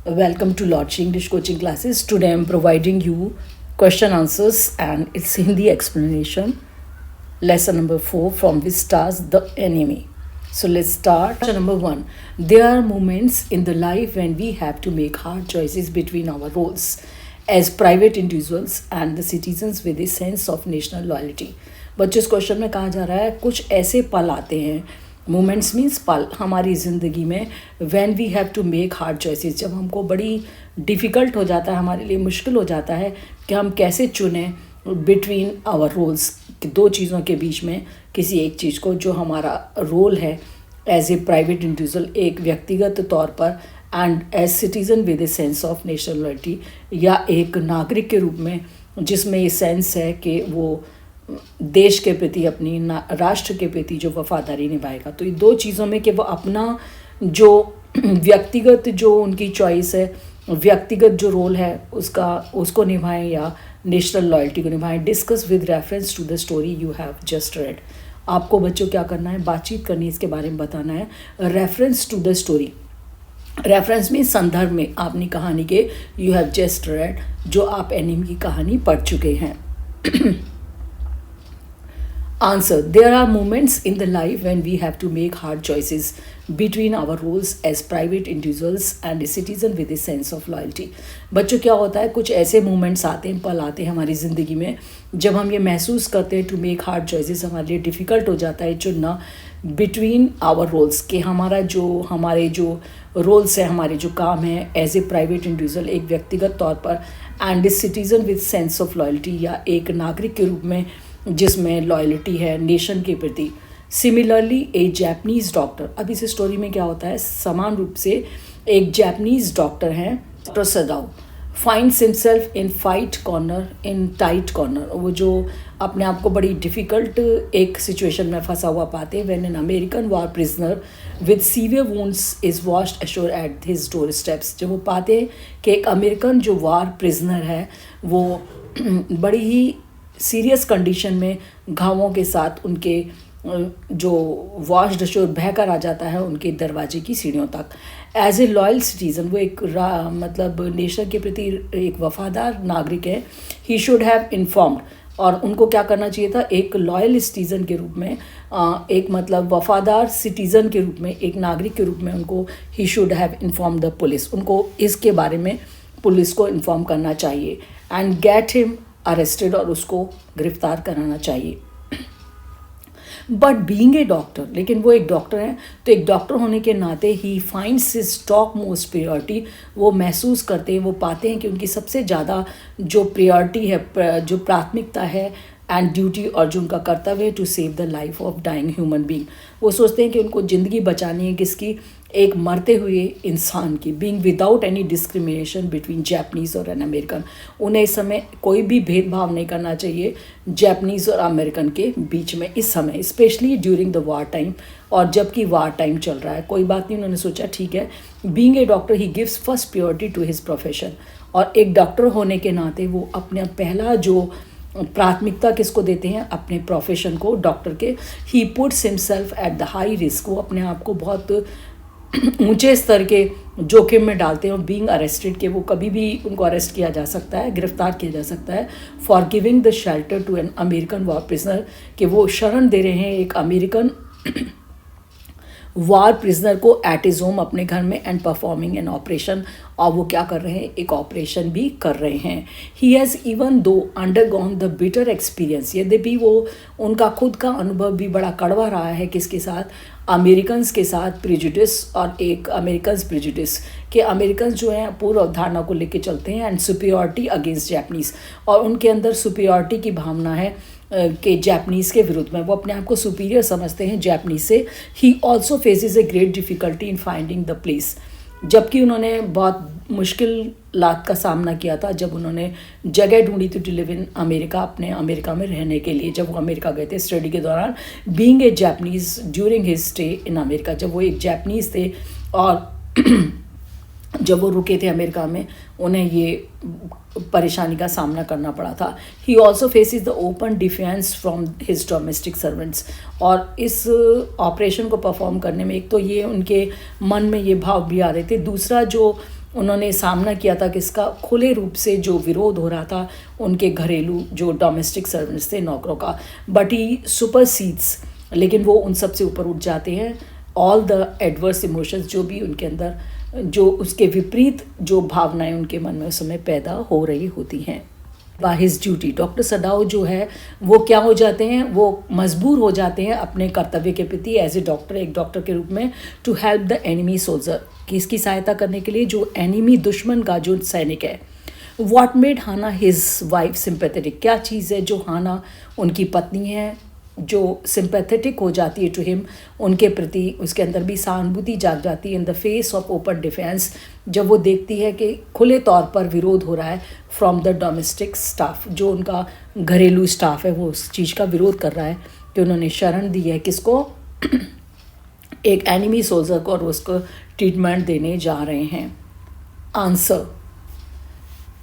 Welcome to Lordship English coaching classes. Today I am providing you question answers and it's Hindi explanation. Lesson number 4, from which stars the enemy. So let's start. Question number 1. There are moments in the life when we have to make hard choices between our roles as private individuals and the citizens with a sense of national loyalty. बच्चों इस question में कहा जा रहा है कुछ ऐसे पल आते हैं, मोमेंट्स मीन्स पल हमारी ज़िंदगी में, when we have to make hard choices, जब हमको बड़ी डिफ़िकल्ट हो जाता है, हमारे लिए मुश्किल हो जाता है कि हम कैसे चुनें बिटवीन आवर रोल्स, दो चीज़ों के बीच में किसी एक चीज़ को, जो हमारा रोल है एज ए प्राइवेट इंडिविजुअल, एक व्यक्तिगत तौर पर, and as citizen with a sense of national loyalty, या एक नागरिक के रूप में जिसमें ये सेंस है कि वो देश के प्रति, अपनी राष्ट्र के प्रति जो वफादारी निभाएगा। तो ये दो चीज़ों में कि वो अपना जो व्यक्तिगत जो उनकी चॉइस है, व्यक्तिगत जो रोल है उसको निभाएं या नेशनल लॉयल्टी को निभाएं। Discuss with reference to the story you have just read. आपको बच्चों क्या करना है, बातचीत करनी है, इसके बारे में बताना है। Reference to the story, reference में संदर्भ में आपने कहानी के, यू हैव जस्ट रेड, जो आप एनिमी की कहानी पढ़ चुके हैं। Answer. There are moments in the life when we have to make hard choices between our roles as private individuals and a citizen with a sense of loyalty. बच्चों क्या होता है, कुछ ऐसे मोमेंट्स आते हैं, पल आते हैं हमारी ज़िंदगी में जब हम ये महसूस करते हैं टू मेक हार्ड चॉइसेस, हमारे लिए डिफ़िकल्ट हो जाता है चुनना बिटवीन आवर रोल्स, कि हमारे जो रोल्स हैं, हमारे जो काम हैं एज ए प्राइवेट इंडिविजुअल, एक व्यक्तिगत तौर पर, and A citizen with sense of loyalty, या एक नागरिक के रूप में जिसमें लॉयल्टी है नेशन के प्रति। सिमिलरली ए जैपनीज़ डॉक्टर, अब इस स्टोरी में क्या होता है, समान रूप से एक जैपनीज़ डॉक्टर हैं, doctor Sadao, finds himself in tight corner, वो जो अपने आप को बड़ी डिफ़िकल्ट एक सिचुएशन में फंसा हुआ पाते हैं, when an American war prisoner with severe wounds is washed assure at his door steps. जब वो पाते हैं कि एक अमेरिकन जो वार प्रिजनर है वो बड़ी ही सीरियस कंडीशन में घावों के साथ उनके जो वॉश्ड अशोर बह कर आ जाता है उनके दरवाजे की सीढ़ियों तक। एज ए लॉयल सिटीज़न, वो एक मतलब नेशन के प्रति एक वफादार नागरिक है। ही शुड हैव इन्फॉर्म्ड, और उनको क्या करना चाहिए था, एक लॉयल सिटीज़न के रूप में, एक मतलब वफादार सिटीज़न के रूप में, एक नागरिक के रूप में उनको he should have inform the police, उनको इसके बारे में पुलिस को इन्फॉर्म करना चाहिए, एंड गेट हिम अरेस्टेड, और उसको गिरफ्तार कराना चाहिए। बट बीइंग ए डॉक्टर, लेकिन वो एक डॉक्टर हैं, तो एक डॉक्टर होने के नाते he finds his top most priority, वो महसूस करते हैं, वो पाते हैं कि उनकी सबसे ज़्यादा जो प्रायोरिटी है, जो प्राथमिकता है एंड ड्यूटी, और जो उनका कर्तव्य है, to save the life of dying human being. वो सोचते हैं कि उनको ज़िंदगी बचानी है, किसकी, एक मरते हुए इंसान की। Being without any discrimination between Japanese और एन अमेरिकन, उन्हें इस समय कोई भी भेदभाव नहीं करना चाहिए जैपनीज़ और अमेरिकन के बीच में इस समय, specially during the war time, और जबकि वार टाइम चल रहा है। कोई बात नहीं, उन्होंने सोचा ठीक है, being a doctor he gives first priority to his profession, और एक डॉक्टर होने के नाते वो अपना पहला जो प्राथमिकता किसको देते हैं, अपने प्रोफेशन को, डॉक्टर के। He puts himself at the high risk, वो अपने आप को बहुत ऊंचे स्तर के जोखिम में डालते हैं, और बीइंग अरेस्टेड, के वो कभी भी उनको अरेस्ट किया जा सकता है, गिरफ्तार किया जा सकता है। For giving the shelter to an American war prisoner, कि वो शरण दे रहे हैं एक अमेरिकन वार प्रिजनर को एट इज होम, अपने घर में, एंड परफॉर्मिंग एन ऑपरेशन, और वो क्या कर रहे हैं, एक ऑपरेशन भी कर रहे हैं। He has even though undergone the bitter experience, यद्यपि वो उनका खुद का अनुभव भी बड़ा कड़वा रहा है, किसके साथ, अमेरिकन्स के साथ, प्रिजुडिस, और एक अमेरिकन्स प्रिजुडिस, कि अमेरिकन्स जो हैं पूर्व अवधारणा को लेके चलते हैं, एंड सुपीरियरिटी अगेंस्ट जैपनीज़, और उनके अंदर सुपीरियरिटी की भावना है कि जैपनीज़ के विरुद्ध में, वो अपने आप को सुपीरियर समझते हैं जैपनीज़ से। He also faces a great difficulty in finding the place, जबकि उन्होंने बहुत मुश्किलात का सामना किया था जब उन्होंने जगह ढूंढी थी टू लिव इन अमेरिका, अपने अमेरिका में रहने के लिए, जब वो अमेरिका गए थे स्टडी के दौरान। Being a Japanese during his stay in America, जब वो एक जैपनीज़ थे और जब वो रुके थे अमेरिका में, उन्हें ये परेशानी का सामना करना पड़ा था। He also faces the open defence from his domestic servants, और इस ऑपरेशन को परफॉर्म करने में एक तो ये उनके मन में ये भाव भी आ रहे थे, दूसरा जो उन्होंने सामना किया था किसका, खुले रूप से जो विरोध हो रहा था उनके घरेलू जो डोमेस्टिक सर्वेंट्स थे, नौकरों का, बट ही सुपरसीड्स, लेकिन वो उन सब से ऊपर उठ जाते हैं। ऑल द एडवर्स इमोशंस, जो भी उनके अंदर जो उसके विपरीत जो भावनाएं उनके मन में उस समय पैदा हो रही होती हैं। By his duty, doctor Sadao जो है वो क्या हो जाते हैं, वो मजबूर हो जाते हैं अपने कर्तव्य के प्रति एज ए डॉक्टर, एक डॉक्टर के रूप में, to help the enemy soldier, कि इसकी सहायता करने के लिए जो एनिमी दुश्मन का जो सैनिक है। What made Hana his wife sympathetic, क्या चीज़ है जो हाना उनकी पत्नी है जो सिंपैथेटिक हो जाती है टू हिम, उनके प्रति उसके अंदर भी सहानुभूति जाग जाती है in the face of open defence, जब वो देखती है कि खुले तौर पर विरोध हो रहा है फ्रॉम द डोमेस्टिक स्टाफ, जो उनका घरेलू स्टाफ है वो उस चीज़ का विरोध कर रहा है कि उन्होंने शरण दी है किसको, एक एनिमी सोल्जर को, और उसको ट्रीटमेंट देने जा रहे हैं। Answer,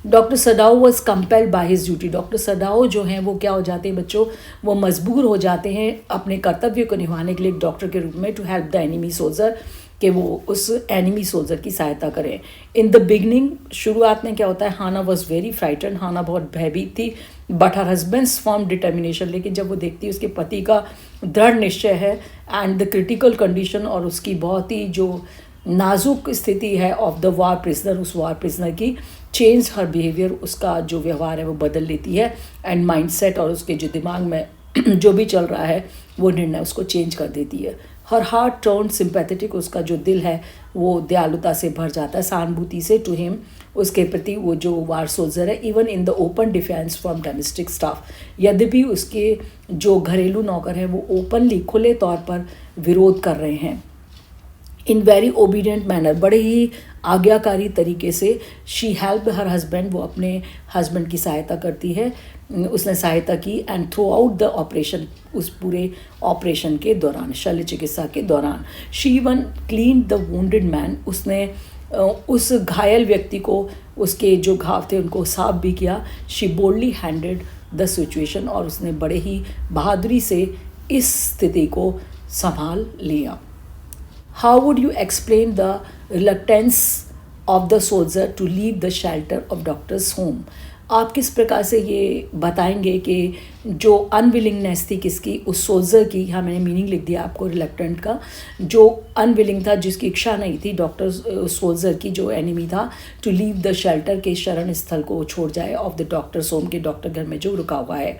doctor Sadao was compelled by his duty, doctor Sadao जो हैं वो क्या हो जाते हैं बच्चों, वो मजबूर हो जाते हैं अपने कर्तव्य को निभाने के लिए डॉक्टर के रूप में, to help the enemy soldier, कि वो उस एनिमी सोल्जर की सहायता करें। इन द बिगनिंग, शुरुआत में क्या होता है, हाना वॉज वेरी फ्राइटन, हाना बहुत भयभीत थी, but her husband's form determination, लेकिन जब वो देखती है उसके पति का दृढ़ निश्चय है एंड द क्रिटिकल कंडीशन, और उसकी बहुत ही जो नाजुक स्थिति है ऑफ द वार प्रिजनर, उस वार प्रिजनर की, चेंज हर बिहेवियर, उसका जो व्यवहार है वो बदल लेती है, एंड माइंडसेट, और उसके जो दिमाग में जो भी चल रहा है वो निर्णय उसको चेंज कर देती है। हर हार्ट टर्न सिंपैथेटिक, उसका जो दिल है वो दयालुता से भर जाता है, सहानुभूति से टू हिम, उसके प्रति, वो जो वार सोल्जर है, even in the open defence from domestic staff, यद्यपि उसके जो घरेलू नौकर हैं वो ओपनली खुले तौर पर विरोध कर रहे हैं। इन वेरी ओबीडियंट मैनर, बड़े ही आज्ञाकारी तरीके से, शी हेल्प हर हस्बैंड, वो अपने हस्बैंड की सहायता करती है, उसने सहायता की, and through out the operation, उस पूरे ऑपरेशन के दौरान, शल्य चिकित्सा के दौरान, she one clean the wounded man, उसने उस घायल व्यक्ति को, उसके जो घाव थे उनको साफ भी किया। She boldly handed the situation, और उसने बड़े ही बहादुरी से इस स्थिति को संभाल लिया। How would you explain the reluctance of the soldier to leave the shelter of doctor's home? आप किस प्रकार से ये बताएंगे कि जो अनविलिंगनेस थी किसकी, उस सोल्जर की, यहाँ मैंने मीनिंग लिख दिया आपको रिलक्टेंट का, जो अनविलिंग था, जिसकी इच्छा नहीं थी डॉक्टर सोल्जर की, जो एनिमी था, टू लीव द शेल्टर, के शरण स्थल को छोड़ जाए, ऑफ द डॉक्टर्स होम, के डॉक्टर घर में जो रुका हुआ है।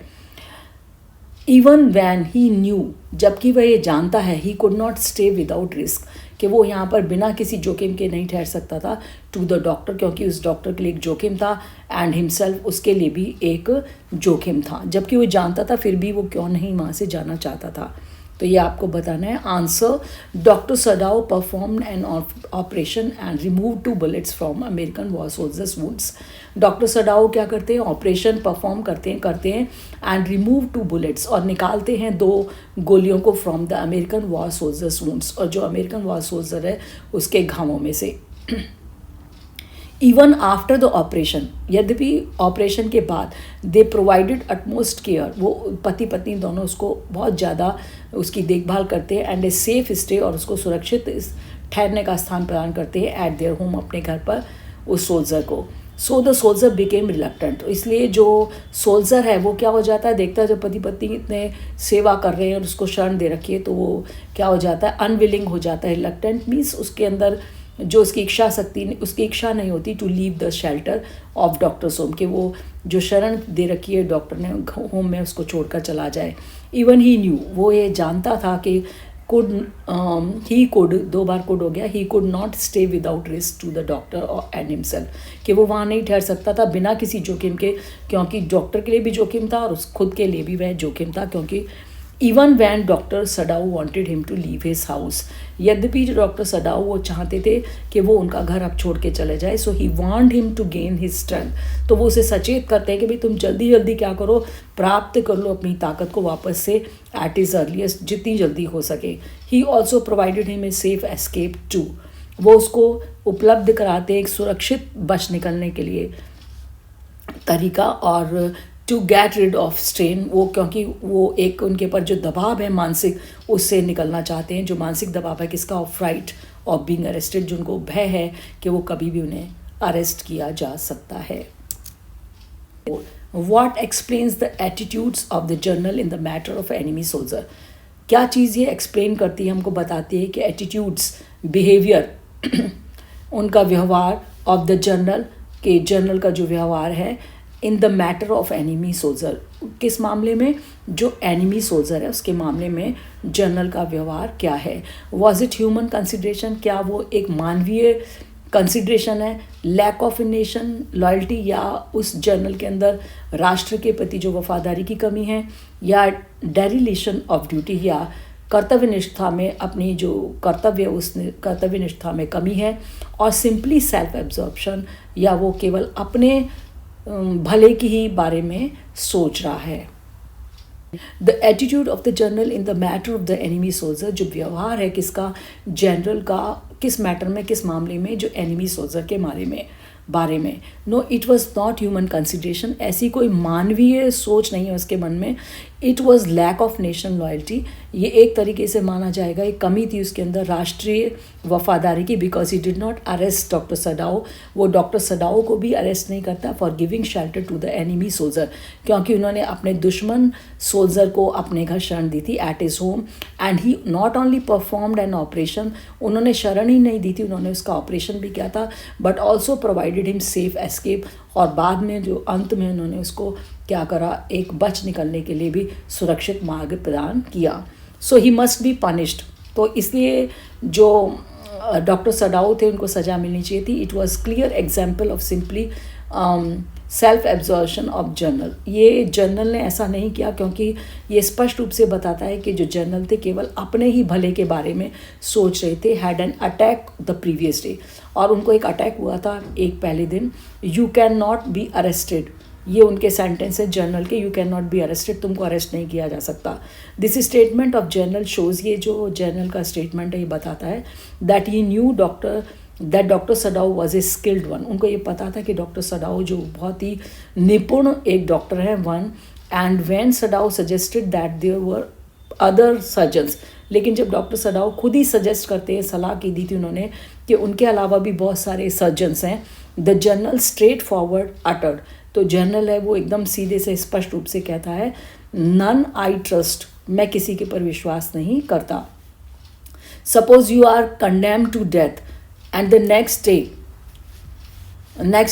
इवन वैन ही न्यू, जबकि वह ये जानता है, ही could not stay without risk, कि वो यहाँ पर बिना किसी जोखिम के नहीं ठहर सकता था, टू द डॉक्टर, क्योंकि उस डॉक्टर के लिए एक जोखिम था, एंड हिमसेल्फ, उसके लिए भी एक जोखिम था, जबकि वो जानता था फिर भी वो क्यों नहीं वहाँ से जाना चाहता था। तो ये आपको बताना है। Answer, doctor Sadao performed an operation and remove 2 bullets from American war soldiers wounds. Doctor Sadao क्या करते हैं, ऑपरेशन परफॉर्म करते हैं एंड रिमूव 2 bullets, और निकालते हैं 2 गोलियों को from the American war soldiers wounds, और जो अमेरिकन वॉर सोल्जर है उसके घावों में से। इवन आफ्टर द ऑपरेशन, यद्यपि ऑपरेशन के बाद, दे प्रोवाइडेड अटमोस्ट केयर, वो पति पत्नी दोनों उसको बहुत ज़्यादा उसकी देखभाल करते हैं, एंड ए सेफ स्टे, और उसको सुरक्षित ठहरने का स्थान प्रदान करते हैं एट देयर होम, अपने घर पर, उस सोल्जर को। So the soldier became reluctant, इसलिए जो सोल्जर है वो क्या हो जाता है, देखता है जब पति पत्नी इतने सेवा कर रहे हैं और उसको शरण दे रखी है, तो वो क्या हो जाता है, अनविलिंग हो जाता है। रिलक्टेंट मीन्स उसके अंदर जो उसकी इच्छा शक्ति, उसकी इच्छा नहीं होती to leave the shelter of doctor's home, कि वो जो शरण दे रखी है डॉक्टर ने होम में, उसको छोड़कर चला जाए। इवन ही न्यू, वो ये जानता था कि ही कुड 2 बार कुड हो गया, he could not stay without risk to the doctor and himself, कि वो वहाँ नहीं ठहर सकता था बिना किसी जोखिम के, क्योंकि डॉक्टर के लिए भी जोखिम था और उस खुद के लिए भी वह जोखिम था, क्योंकि even when doctor Sadao wanted him to leave his house, यद्यपि जो डॉक्टर सडाओ वो चाहते थे कि वो उनका घर अब छोड़ के चले जाए, so he want him to gain his strength, तो वो उसे सचेत करते हैं कि भाई तुम जल्दी जल्दी क्या करो, प्राप्त कर लो अपनी ताकत को वापस से एट इज अर्लीस्ट, जितनी जल्दी हो सके। He also provided him a safe escape to, वो उसको उपलब्ध कराते एक सुरक्षित बच निकलने के लिए तरीका, और to get rid of strain, वो क्योंकि वो एक उनके पर जो दबाव है मानसिक, उससे निकलना चाहते हैं, जो मानसिक दबाव है किसका, of fright of being arrested, जो उनको भय है कि वो कभी भी उन्हें अरेस्ट किया जा सकता है। What explains the attitudes of the journal in the matter of enemy soldier? क्या चीज़ ये एक्सप्लेन करती है, हमको बताती है कि एटीट्यूड्स, बिहेवियर उनका व्यवहार ऑफ द जर्नल, के जर्नल का जो व्यवहार है in the matter of enemy soldier, किस मामले में, जो एनिमी सोल्जर है उसके मामले में जर्नल का व्यवहार क्या है। वॉज इट ह्यूमन कंसिडरेशन, क्या वो एक मानवीय कंसिडरेशन है, लैक ऑफ नेशन लॉयल्टी, या उस जर्नल के अंदर राष्ट्र के प्रति जो वफादारी की कमी है, या डेरिलेशन ऑफ ड्यूटी, या कर्तव्य निष्ठा में अपनी जो कर्तव्य उस कर्तव्य निष्ठा में कमी है, और सिंपली सेल्फ एब्जॉर्प्शन, या वो केवल अपने भले की ही बारे में सोच रहा है। The attitude of the journal in the matter of the enemy soldier, जो व्यवहार है किसका, जनरल का, किस मैटर में, किस मामले में, जो एनिमी सोल्जर के बारे में। No, it was not human consideration, ऐसी कोई मानवीय सोच नहीं है उसके मन में। It was lack of nation loyalty, ये एक तरीके से माना जाएगा एक कमी थी उसके अंदर राष्ट्रीय वफादारी की, because he did not arrest doctor Sadao, वो डॉक्टर सडाओ को भी अरेस्ट नहीं करता for giving shelter to the enemy soldier, क्योंकि उन्होंने अपने दुश्मन सोल्जर को अपने घर शरण दी थी at his home, and he not only performed an operation, उन्होंने शरण ही नहीं दी थी, उन्होंने उसका ऑपरेशन भी किया था, but also provided him safe escape, और बाद में जो अंत में उन्होंने उसको क्या करा, एक बच निकलने के लिए भी सुरक्षित मार्ग प्रदान किया। सो ही मस्ट बी पनिश्ड, तो इसलिए जो डॉक्टर सडाओ थे उनको सज़ा मिलनी चाहिए थी। It was clear example of simply self absorption of journal, ये जर्नल ने ऐसा नहीं किया क्योंकि ये स्पष्ट रूप से बताता है कि जो जर्नल थे केवल अपने ही भले के बारे में सोच रहे थे। Had an attack the previous day, और उनको एक अटैक हुआ था एक पहले दिन। You can not be arrested, ये उनके सेंटेंस है जर्नल के, you can not be arrested, तुमको अरेस्ट नहीं किया जा सकता। This statement of journal shows, ये जो जर्नल का स्टेटमेंट है ये बताता है that he new doctor Sadao was a skilled one, उनको ये पता था कि डॉक्टर सडाओ जो बहुत ही निपुण एक डॉक्टर है one, and when Sadao suggested that there were other surgeons, लेकिन जब डॉक्टर सडाओ खुद ही सजेस्ट करते हैं, सलाह की दी थी उन्होंने कि उनके अलावा भी बहुत सारे सर्जन्स हैं, the journal straight forward uttered, तो जर्नल है वो एकदम सीधे से स्पष्ट रूप से कहता है नन आई ट्रस्ट, मैं किसी के पर विश्वास नहीं करता। Suppose you are condemned to death and the next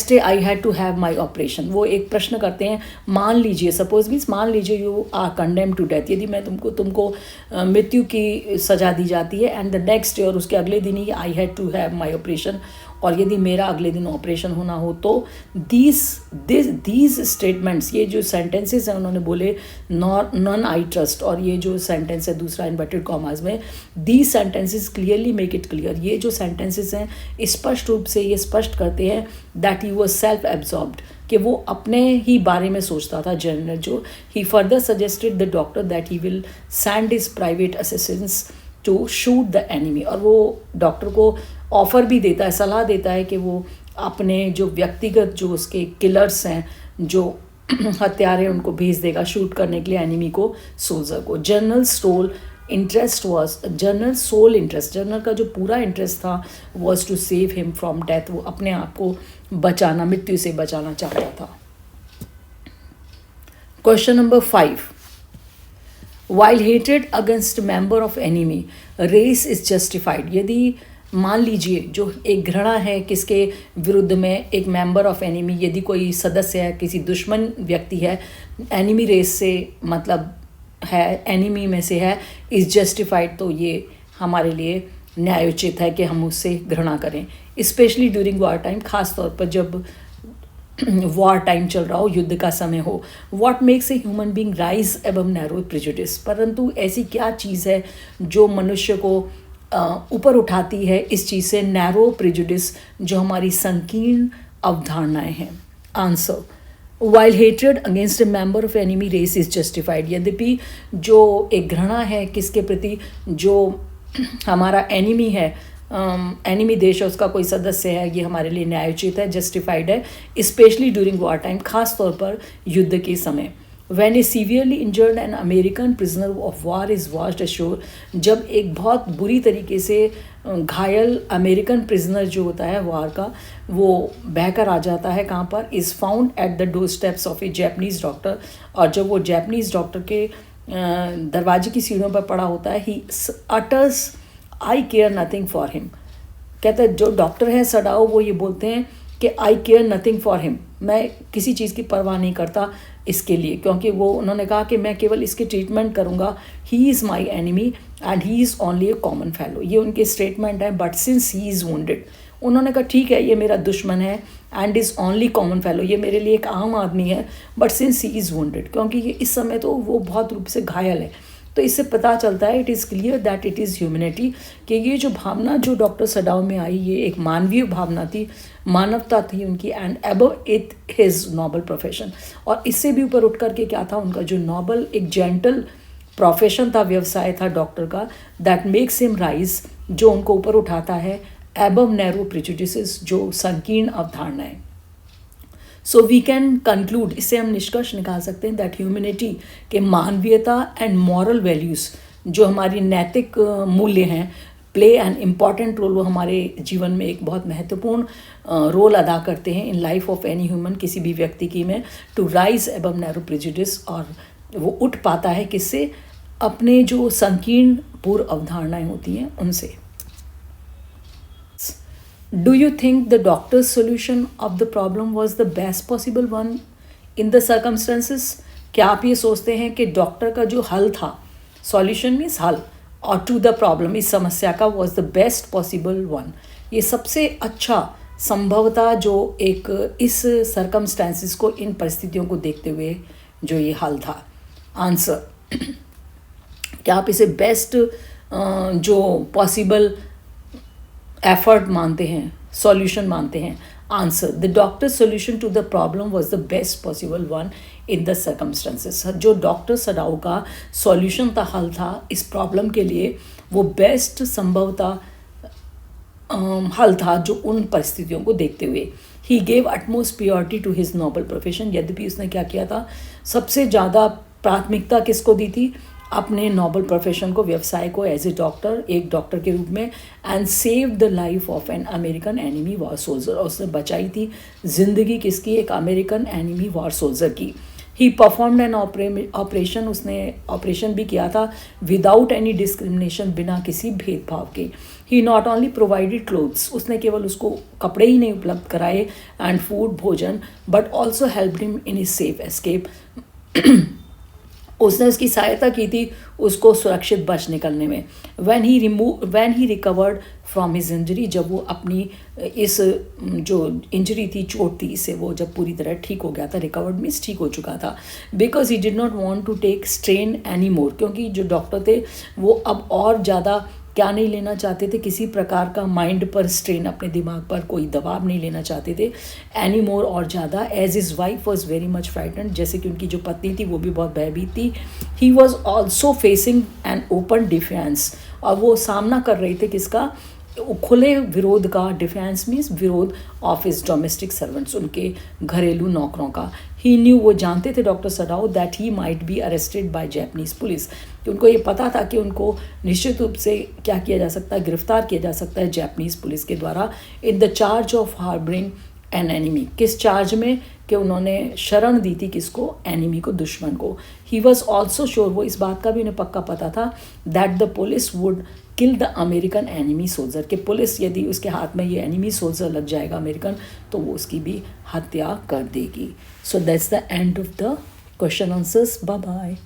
day I had to have my operation, वो एक प्रश्न करते हैं, मान लीजिए, सपोज मीन्स मान लीजिए you are condemn to death, यदि मैं तुमको मृत्यु की सज़ा दी जाती है, एंड द नेक्स्ट डे, और उसके अगले दिन ही I had to have my operation, और यदि मेरा अगले दिन ऑपरेशन होना हो, तो दीज स्टेटमेंट्स, ये जो सेंटेंसेस हैं उन्होंने बोले नॉन आई ट्रस्ट, और ये जो सेंटेंस है दूसरा इन्वर्टेड कॉमास में, these sentences clearly make it clear, ये जो सेंटेंसेस हैं स्पष्ट रूप से ये स्पष्ट करते हैं that he was self absorbed, कि वो अपने ही बारे में सोचता था जर्नल जो। He further suggested the doctor that he will send his private assistants to shoot the enemy, और वो डॉक्टर को ऑफ़र भी देता है, सलाह देता है कि वो अपने जो व्यक्तिगत जो उसके किलर्स हैं, जो हत्यारे, उनको भेज देगा शूट करने के लिए एनिमी को, सोल्जर को। General sole interest was, general sole interest, general का जो पूरा इंटरेस्ट था was to save him from death, वो अपने आप को बचाना, मृत्यु से बचाना चाहता था। क्वेश्चन नंबर 5, वाइल हेटेड against member of enemy race is justified, यदि मान लीजिए जो एक घृणा है किसके विरुद्ध में, एक मेंबर ऑफ एनिमी, यदि कोई सदस्य है, किसी दुश्मन व्यक्ति है, एनिमी रेस से मतलब है, एनिमी में से है, इज़ जस्टिफाइड, तो ये हमारे लिए न्यायोचित है कि हम उससे घृणा करें, स्पेशली ड्यूरिंग वॉर टाइम, ख़ास तौर पर जब वॉर टाइम चल रहा हो, युद्ध का समय हो। What makes a human being rise above narrow prejudice, परंतु ऐसी क्या चीज़ है जो मनुष्य को ऊपर उठाती है इस चीज़ से, नैरो प्रेजुडिस, जो हमारी संकीर्ण अवधारणाएं हैं। Answer, while hatred against a member of enemy race is justified, यद्यपि जो एक घृणा है किसके प्रति, जो हमारा एनिमी है, एनिमी देश है, उसका कोई सदस्य है, ये हमारे लिए न्यायोचित है, जस्टिफाइड है, स्पेशली ड्यूरिंग वॉर टाइम, खास तौर पर युद्ध के समय। When A severely injured an American prisoner of war is washed assure, जब एक बहुत बुरी तरीके से घायल अमेरिकन प्रिजनर जो होता है वार का, वो बहकर आ जाता है कहाँ पर, is found at the door steps of A Japanese doctor, और जब वो जैपनीज़ डॉक्टर के दरवाजे की सीढ़ियों पर पड़ा होता है, he utters I care nothing for him. कहता है जो डॉक्टर है सडाओ, वो ये बोलते हैं कि आई केयर नथिंग फॉर हिम, मैं किसी चीज़ की परवाह नहीं करता इसके लिए, क्योंकि वो उन्होंने कहा कि मैं केवल इसकी ट्रीटमेंट करूँगा, he is my enemy and he is only A common fellow, ये उनके स्टेटमेंट है। But since he is wounded, उन्होंने कहा ठीक है ये मेरा दुश्मन है, and is only common fellow, ये मेरे लिए एक आम आदमी है, but since he is wounded, क्योंकि ये इस समय तो वो बहुत रूप से घायल है। तो इससे पता चलता है, it is clear that it is humanity, कि ये जो भावना जो डॉक्टर सडाओ में आई, ये एक मानवीय भावना थी, मानवता थी उनकी, and above it his noble profession. और इससे भी ऊपर उठ करके क्या था उनका जो नोबल, एक जेंटल प्रोफेशन था, व्यवसाय था डॉक्टर का, दैट मेक्स हिम राइज, जो उनको ऊपर उठाता है अबव नैरो प्रिजुडिसेस, जो संकीर्ण अवधारणाएं। सो वी कैन कंक्लूड, इससे हम निष्कर्ष निकाल सकते हैं दैट ह्यूमैनिटी के मानवीयता एंड मॉरल वैल्यूज़, जो हमारी नैतिक मूल्य हैं, प्ले एन इम्पॉर्टेंट रोल, वो हमारे जीवन में एक बहुत महत्वपूर्ण रोल अदा करते हैं in life of any human, किसी भी व्यक्ति की में, to rise above narrow prejudice, और वो उठ पाता है किससे, अपने जो संकीर्ण पूर्व अवधारणाएं होती हैं उनसे। Do you think the doctor's solution of the problem was the best possible one in the circumstances? क्या आप ये सोचते हैं कि डॉक्टर का जो हल था, सॉल्यूशन मीन्स हल, और टू द प्रॉब्लम, इस समस्या का, was the best possible one, ये सबसे अच्छा संभवतः जो एक इस सर्कमस्टेंसेस को, इन परिस्थितियों को देखते हुए जो ये हल था? आंसर, क्या आप इसे बेस्ट जो पॉसिबल एफर्ट मानते हैं, सॉल्यूशन मानते हैं? Answer, the doctor solution to the problem was the best possible one in the circumstances. जो डॉक्टर सडाओ का सॉल्यूशन था, हल था इस प्रॉब्लम के लिए, वो बेस्ट संभवतः हल था जो उन परिस्थितियों को देखते हुए। He gave utmost priority to his noble profession, यद्यपि उसने क्या किया था, सबसे ज़्यादा प्राथमिकता किसको दी थी, अपने नोबल प्रोफेशन को, व्यवसाय को, एज ए डॉक्टर, एक डॉक्टर के रूप में, and save the life of an American enemy war soldier, और उसने बचाई थी जिंदगी किसकी, एक अमेरिकन एनिमी वॉर सोल्जर की। ही परफॉर्म्ड एन ऑपरेशन, उसने ऑपरेशन भी किया था, विदाउट एनी डिस्क्रिमिनेशन, बिना किसी भेदभाव के। ही नॉट ओनली प्रोवाइडेड क्लोथ्स, उसने केवल उसको कपड़े ही नहीं उपलब्ध कराए, एंड फूड, भोजन, but also helped him in his safe escape, उसने उसकी सहायता की थी उसको सुरक्षित बच निकलने में। When he recovered from his injury, जब वो अपनी इस जो इंजरी थी, चोट थी, इससे वो जब पूरी तरह ठीक हो गया था, रिकवर्ड मीन्स ठीक हो चुका था, because he did not want to take strain any more, क्योंकि जो डॉक्टर थे वो अब और ज़्यादा क्या नहीं लेना चाहते थे, किसी प्रकार का माइंड पर स्ट्रेन, अपने दिमाग पर कोई दबाव नहीं लेना चाहते थे एनी मोर, और ज़्यादा। As his wife was very much frightened, जैसे कि उनकी जो पत्नी थी वो भी बहुत भयभीत थी। He was also facing an open defence, और वो सामना कर रहे थे किसका, खुले विरोध का, डिफेंस मीन्स विरोध ऑफ हिज डोमेस्टिक सर्वेंट्स, उनके घरेलू नौकरों का। ही न्यू, वो जानते थे doctor Sadao, that he might be arrested bye Japanese police, कि उनको ये पता था कि उनको निश्चित रूप से क्या किया जा सकता है, गिरफ्तार किया जा सकता है जैपनीज़ पुलिस के द्वारा, in the charge of harbouring an enemy, किस चार्ज में, कि उन्होंने शरण दी थी किसको, एनिमी को, दुश्मन को। ही वॉज ऑल्सो श्योर, वो इस बात का भी उन्हें पक्का पता था, that the police would kill the American enemy soldier, कि पुलिस यदि उसके हाथ में ये एनिमी सोल्जर लग जाएगा अमेरिकन, तो वो उसकी भी हत्या कर देगी। So that's the end of the question answers. Bye bye.